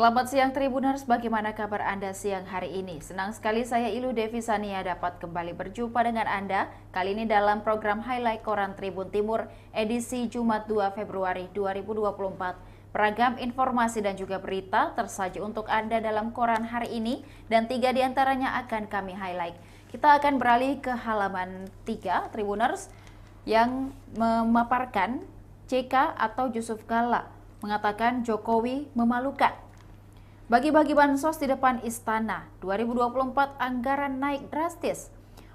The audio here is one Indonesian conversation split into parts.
Selamat siang Tribuners, bagaimana kabar Anda siang hari ini? Senang sekali saya Ilu Devi Sania dapat kembali berjumpa dengan Anda, kali ini dalam program Highlight Koran Tribun Timur, edisi Jumat 2 Februari 2024. Beragam informasi dan juga berita tersaji untuk Anda dalam koran hari ini, dan 3 diantaranya akan kami highlight. Kita akan beralih ke halaman 3 Tribuners, yang memaparkan JK atau Yusuf Kalla mengatakan Jokowi memalukan. Bagi-bagi bansos di depan istana, 2024 anggaran naik drastis.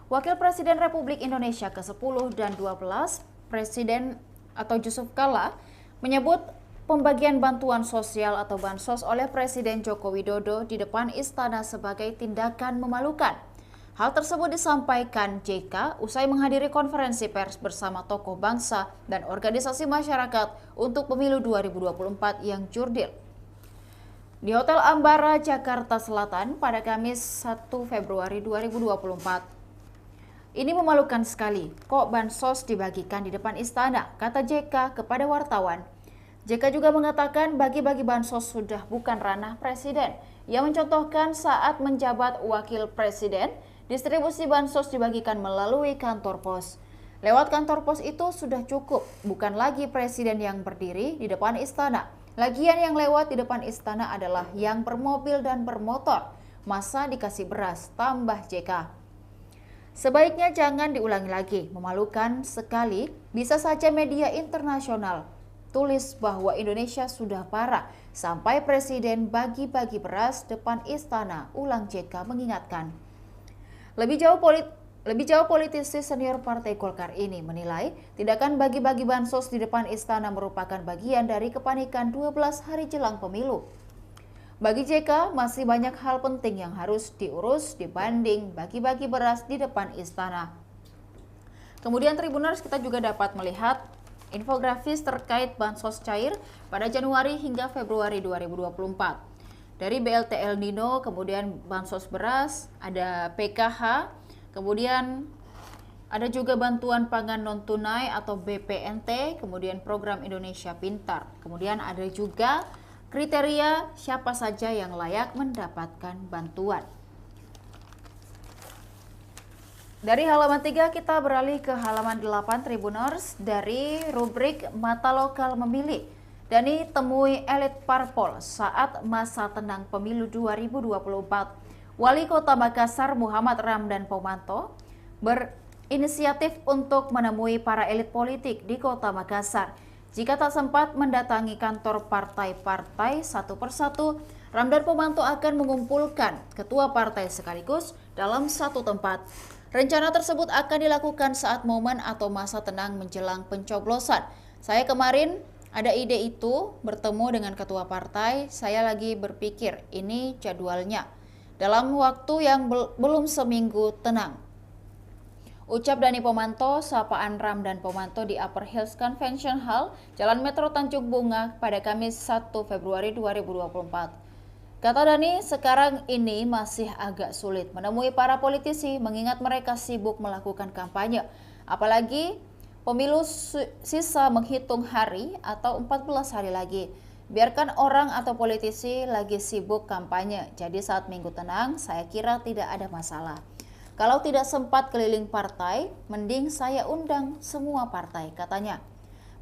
Wakil Presiden Republik Indonesia ke-10 dan 12, Presiden atau Yusuf Kalla, menyebut pembagian bantuan sosial atau bansos oleh Presiden Joko Widodo di depan istana sebagai tindakan memalukan. Hal tersebut disampaikan JK usai menghadiri konferensi pers bersama tokoh bangsa dan organisasi masyarakat untuk pemilu 2024 yang jurdil di Hotel Ambara, Jakarta Selatan pada Kamis 1 Februari 2024. Ini memalukan sekali, kok bansos dibagikan di depan istana, kata JK kepada wartawan. JK juga mengatakan bagi-bagi bansos sudah bukan ranah presiden. Ia mencontohkan saat menjabat wakil presiden, distribusi bansos dibagikan melalui kantor pos. Lewat kantor pos itu sudah cukup, bukan lagi presiden yang berdiri di depan istana. Lagian yang lewat di depan istana adalah yang bermobil dan bermotor. Masa dikasih beras, tambah JK. Sebaiknya jangan diulangi lagi, memalukan sekali, bisa saja media internasional tulis bahwa Indonesia sudah parah sampai presiden bagi-bagi beras depan istana, ulang JK mengingatkan. Lebih jauh politisi senior Partai Golkar ini menilai tindakan bagi-bagi bansos di depan istana merupakan bagian dari kepanikan 12 hari jelang pemilu. Bagi JK, masih banyak hal penting yang harus diurus dibanding bagi-bagi beras di depan istana. Kemudian Tribuners, kita juga dapat melihat infografis terkait bansos cair pada Januari hingga Februari 2024. Dari BLT El Nino, kemudian bansos beras, ada PKH, kemudian ada juga bantuan pangan non-tunai atau BPNT, kemudian program Indonesia Pintar. Kemudian ada juga kriteria siapa saja yang layak mendapatkan bantuan. Dari halaman 3 kita beralih ke halaman 8 Tribuners dari rubrik Mata Lokal Memilih. Dani temui elit parpol saat masa tenang pemilu 2024. Wali Kota Makassar Muhammad Ramdan Pomanto berinisiatif untuk menemui para elit politik di Kota Makassar. Jika tak sempat mendatangi kantor partai-partai satu persatu, Ramdan Pomanto akan mengumpulkan ketua partai sekaligus dalam satu tempat. Rencana tersebut akan dilakukan saat momen atau masa tenang menjelang pencoblosan. Saya kemarin ada ide itu, bertemu dengan ketua partai, saya lagi berpikir ini jadwalnya. Dalam waktu yang belum seminggu tenang. Ucap Dani Pomanto, sapaan Ramdan Pomanto di Upper Hills Convention Hall, Jalan Metro Tanjung Bunga pada Kamis 1 Februari 2024. Kata Dani, sekarang ini masih agak sulit menemui para politisi mengingat mereka sibuk melakukan kampanye. Apalagi pemilu sisa menghitung hari atau 14 hari lagi. Biarkan orang atau politisi lagi sibuk kampanye. Jadi saat minggu tenang, saya kira tidak ada masalah. Kalau tidak sempat keliling partai, mending saya undang semua partai, katanya.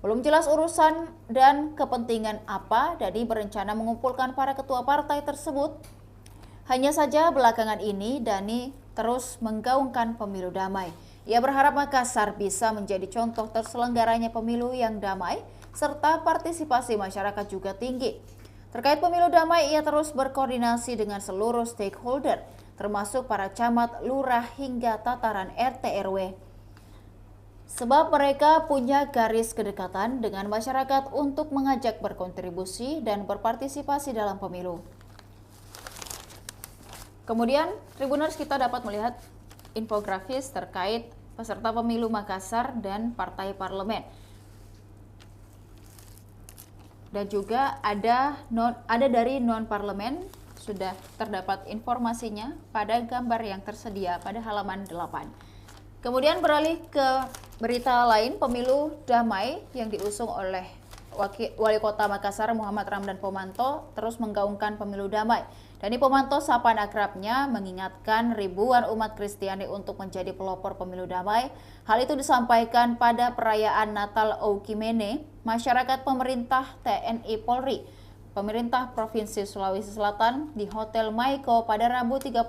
Belum jelas urusan dan kepentingan apa, Dani berencana mengumpulkan para ketua partai tersebut. Hanya saja belakangan ini Dani terus menggaungkan pemilu damai. Ia berharap Makassar bisa menjadi contoh terselenggaranya pemilu yang damai, serta partisipasi masyarakat juga tinggi. Terkait pemilu damai, ia terus berkoordinasi dengan seluruh stakeholder, termasuk para camat, lurah, hingga tataran RT RW. Sebab mereka punya garis kedekatan dengan masyarakat untuk mengajak berkontribusi dan berpartisipasi dalam pemilu. Kemudian, Tribuners, kita dapat melihat infografis terkait peserta pemilu Makassar dan partai parlemen. Dan juga ada dari non-parlemen, sudah terdapat informasinya pada gambar yang tersedia pada halaman 8. Kemudian beralih ke berita lain, pemilu damai yang diusung oleh Wali Kota Makassar Muhammad Ramdan Pomanto terus menggaungkan pemilu damai. Dani Pomanto, sapaan akrabnya, mengingatkan ribuan umat Kristiani untuk menjadi pelopor pemilu damai. Hal itu disampaikan pada perayaan Natal Oukimene, masyarakat, pemerintah, TNI, Polri, pemerintah Provinsi Sulawesi Selatan di Hotel Maiko pada Rabu 31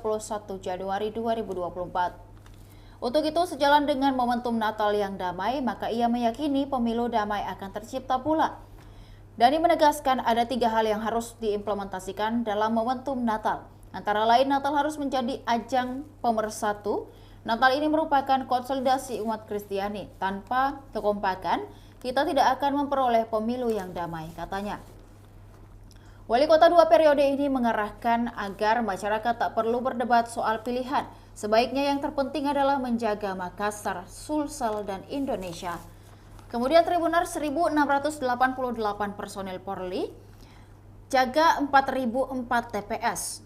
Januari 2024. Untuk itu, sejalan dengan momentum Natal yang damai, maka ia meyakini pemilu damai akan tercipta pula. Dani menegaskan ada 3 hal yang harus diimplementasikan dalam momentum Natal. Antara lain, Natal harus menjadi ajang pemersatu. Natal ini merupakan konsolidasi umat Kristiani. Tanpa kekompakan, kita tidak akan memperoleh pemilu yang damai, katanya. Wali Kota 2 periode ini mengarahkan agar masyarakat tak perlu berdebat soal pilihan. Sebaiknya yang terpenting adalah menjaga Makassar, Sulsel, dan Indonesia. Kemudian Tribuners 1.688 personel Polri, jaga 4.004 TPS.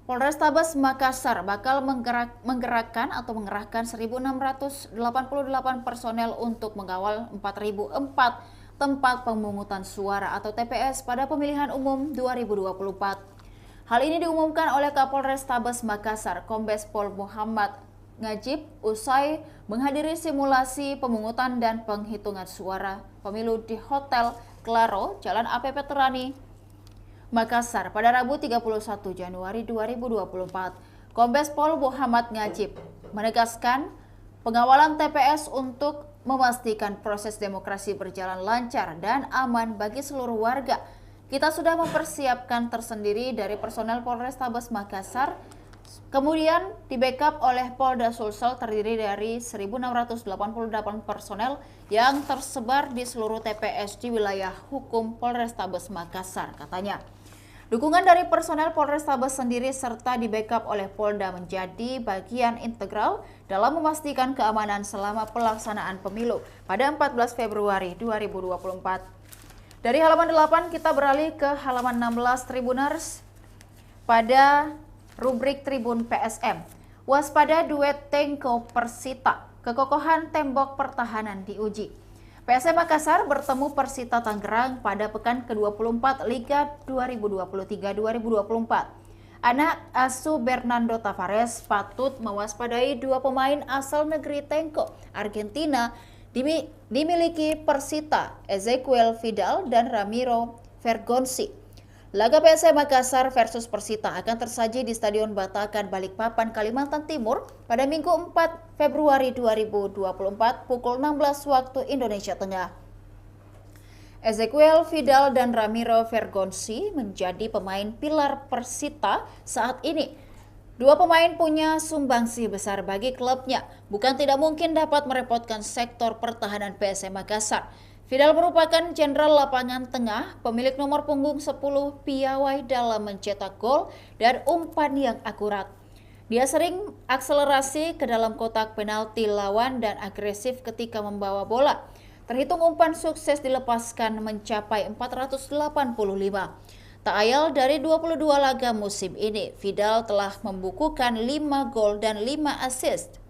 Polrestabes Makassar bakal mengerahkan 1.688 personel untuk mengawal 4.004 tempat pemungutan suara atau TPS pada pemilihan umum 2024. Hal ini diumumkan oleh Kapolrestabes Makassar, Kombes Pol Muhammad Ngajib, usai menghadiri simulasi pemungutan dan penghitungan suara pemilu di Hotel Claro, Jalan APP Terani, Makassar pada Rabu 31 Januari 2024. Kombes Pol Muhammad Ngajib menegaskan pengawalan TPS untuk memastikan proses demokrasi berjalan lancar dan aman bagi seluruh warga. Kita sudah mempersiapkan tersendiri dari personel Polrestabes Makassar, kemudian di-backup oleh Polda Sulsel terdiri dari 1.688 personel yang tersebar di seluruh TPS di wilayah hukum Polrestabes Makassar, katanya. Dukungan dari personel Polrestabes sendiri serta di-backup oleh Polda menjadi bagian integral dalam memastikan keamanan selama pelaksanaan pemilu pada 14 Februari 2024. Dari halaman 8 kita beralih ke halaman 16 Tribuners pada rubrik Tribun PSM. Waspada duet Tengko Persita, kekokohan tembok pertahanan diuji. PSM Makassar bertemu Persita Tangerang pada pekan ke-24 Liga 2023-2024. Anak asuh Bernardo Tavares patut mewaspadai 2 pemain asal negeri Tengko, Argentina, dimiliki Persita, Ezequiel Vidal dan Ramiro Vergonzi. Laga PSM Makassar versus Persita akan tersaji di Stadion Batakan Balikpapan, Kalimantan Timur pada Minggu 4 Februari 2024 pukul 16 waktu Indonesia Tengah. Ezequiel Vidal dan Ramiro Vergonzi menjadi pemain pilar Persita saat ini. 2 pemain punya sumbangsih besar bagi klubnya, bukan tidak mungkin dapat merepotkan sektor pertahanan PSM Makassar. Vidal merupakan jenderal lapangan tengah, pemilik nomor punggung 10, piawai dalam mencetak gol dan umpan yang akurat. Dia sering akselerasi ke dalam kotak penalti lawan dan agresif ketika membawa bola. Terhitung umpan sukses dilepaskan mencapai 485. Tak ayal dari 22 laga musim ini, Vidal telah membukukan 5 gol dan 5 assist.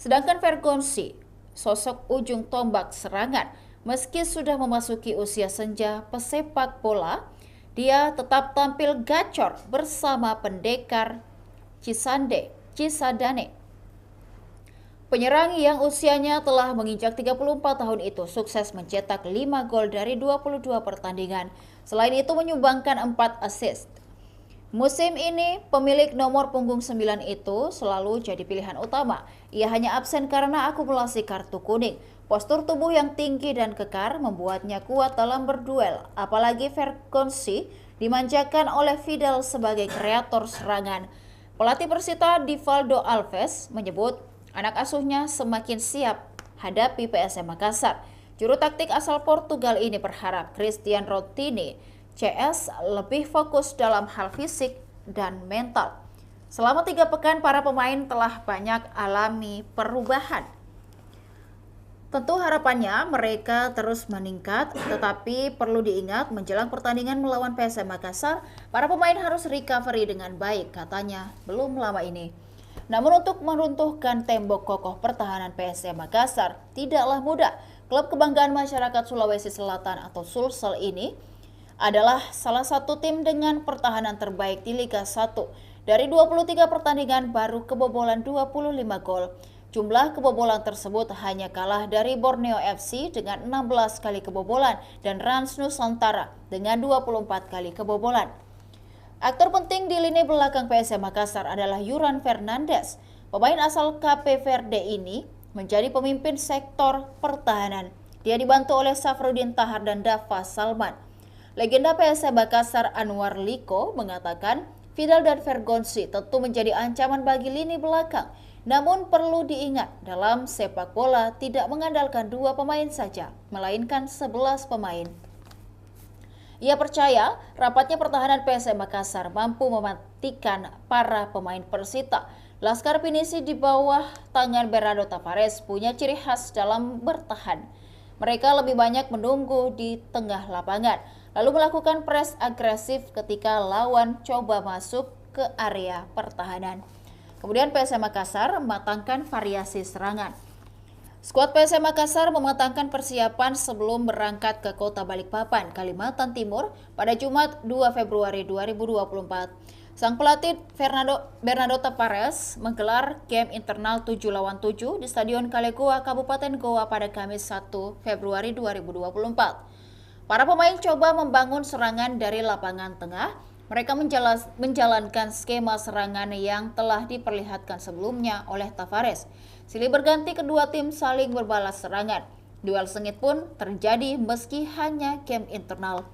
Sedangkan Vergonzi, sosok ujung tombak serangan, meski sudah memasuki usia senja pesepak bola, dia tetap tampil gacor bersama pendekar Cisadane. Penyerang yang usianya telah menginjak 34 tahun itu sukses mencetak 5 gol dari 22 pertandingan. Selain itu menyumbangkan 4 assist. Musim ini pemilik nomor punggung 9 itu selalu jadi pilihan utama. Ia hanya absen karena akumulasi kartu kuning. Postur tubuh yang tinggi dan kekar membuatnya kuat dalam berduel. Apalagi Vergonzi dimanjakan oleh Vidal sebagai kreator serangan. Pelatih Persita Divaldo Alves menyebut anak asuhnya semakin siap hadapi PSM Makassar. Juru taktik asal Portugal ini berharap Christian Rotini CS lebih fokus dalam hal fisik dan mental. Selama 3 pekan para pemain telah banyak alami perubahan. Tentu harapannya mereka terus meningkat, tetapi perlu diingat menjelang pertandingan melawan PSM Makassar, para pemain harus recovery dengan baik, katanya belum lama ini. Namun untuk meruntuhkan tembok kokoh pertahanan PSM Makassar tidaklah mudah. Klub kebanggaan masyarakat Sulawesi Selatan atau Sulsel ini adalah salah satu tim dengan pertahanan terbaik di Liga 1. Dari 23 pertandingan baru kebobolan 25 gol. Jumlah kebobolan tersebut hanya kalah dari Borneo FC dengan 16 kali kebobolan dan Rans Nusantara dengan 24 kali kebobolan. Aktor penting di lini belakang PSM Makassar adalah Yuran Fernandes. Pemain asal Cape Verde ini menjadi pemimpin sektor pertahanan. Dia dibantu oleh Safruddin Tahar dan Dava Salman. Legenda PSM Makassar Anwar Liko mengatakan Vidal dan Vergonzi tentu menjadi ancaman bagi lini belakang. Namun perlu diingat, dalam sepak bola tidak mengandalkan 2 pemain saja, melainkan 11 pemain. Ia percaya rapatnya pertahanan PSM Makassar mampu mematikan para pemain Persita. Laskar Pinisi di bawah tangan Bernardo Tavares punya ciri khas dalam bertahan. Mereka lebih banyak menunggu di tengah lapangan, lalu melakukan press agresif ketika lawan coba masuk ke area pertahanan. Kemudian PSM Makassar mematangkan variasi serangan. Skuad PSM Makassar mematangkan persiapan sebelum berangkat ke kota Balikpapan, Kalimantan Timur pada Jumat 2 Februari 2024. Sang pelatih Bernardo Tavares menggelar game internal 7-7 di Stadion Kalegoa, Kabupaten Goa pada Kamis 1 Februari 2024. Para pemain coba membangun serangan dari lapangan tengah. Mereka menjalankan skema serangan yang telah diperlihatkan sebelumnya oleh Tavares. Silih berganti kedua tim saling berbalas serangan. Duel sengit pun terjadi meski hanya game internal.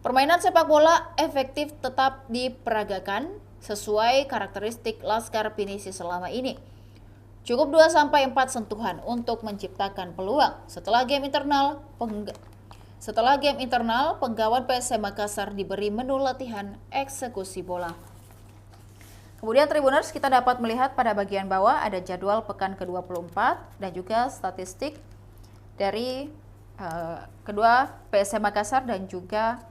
Permainan sepak bola efektif tetap diperagakan sesuai karakteristik Laskar Pinisi selama ini. Cukup 2-4 sentuhan untuk menciptakan peluang. Setelah game internal, penggawan PSM Makassar diberi menu latihan eksekusi bola. Kemudian Tribuners, kita dapat melihat pada bagian bawah ada jadwal pekan ke-24 dan juga statistik dari kedua PSM Makassar dan juga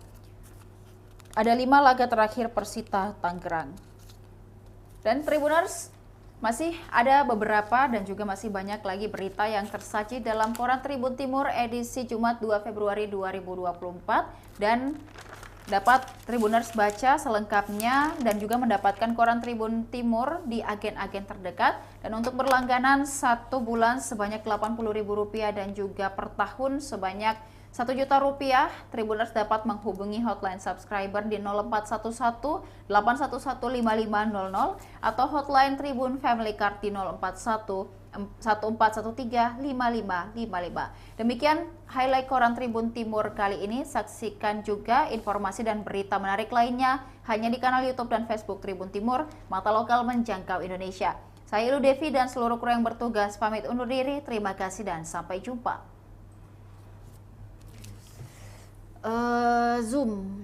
ada 5 laga terakhir Persita Tangerang. Dan Tribuners, masih ada beberapa dan juga masih banyak lagi berita yang tersaji dalam Koran Tribun Timur edisi Jumat 2 Februari 2024 dan dapat Tribuners baca selengkapnya dan juga mendapatkan Koran Tribun Timur di agen-agen terdekat. Dan untuk berlangganan 1 bulan sebanyak Rp80.000 dan juga per tahun sebanyak Rp1.000.000, Tribuners dapat menghubungi hotline subscriber di 0411 811 5500 atau hotline Tribun Family Card di 041 1413 5555. Demikian highlight Koran Tribun Timur kali ini. Saksikan juga informasi dan berita menarik lainnya hanya di kanal YouTube dan Facebook Tribun Timur, mata lokal menjangkau Indonesia. Saya Ilu Devi dan seluruh kru yang bertugas pamit undur diri. Terima kasih dan sampai jumpa. Zoom